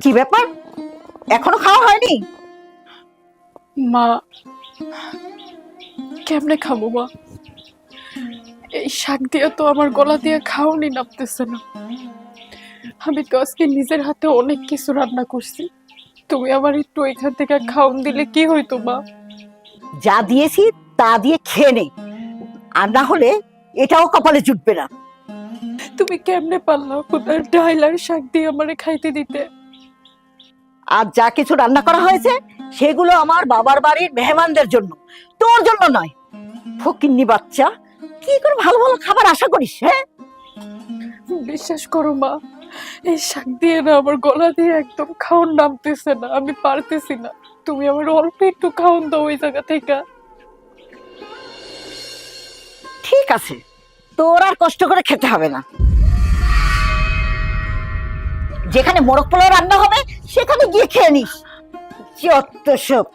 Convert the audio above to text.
কি ব্যাপার, এখনো খাওয়া হয়নি? মা, কেমনে খাবো মা? এই শাক দিয়ে তো আমার গলা দিয়ে খাওয়ানি নামতেছে না। আমি তো আজকে নিজের হাতে অনেক কিছু রান্না করছি, তুমি আমার একটু এখান থেকে খাওন দিলে কি হইতো মা? যা দিয়েছি তা দিয়ে খেয়ে নে, আর না হলে এটাও কপালে জুটবে না। তুমি কেমনে পারলা খুদার ডাল আর শাক দিয়ে আমারে খাইতে দিতে? আর যা কিছু রান্না করা হয়েছে সেগুলো আমার বাবার বাড়ির মেহমানদের জন্য, তোর জন্য নয়। ফকিন্নি বাচ্চা, কি করে ভালো ভালো খাবার আশা করিস? হ্যাঁ, বিশ্বাস করো মা, এই শাক দিয়ে না আমার গলা দিয়ে একদম খাওন নামতেছে না, আমি পারতেছি না। তুমি আমার অল্প একটু খাওন দাও ওই জায়গা থেকে। ঠিক আছে, তোর আর কষ্ট করে খেতে হবে না। যেখানে মোরগ পোলাও রান্না হবে সেখানে গিয়ে খেয়ে নিস। যত সব।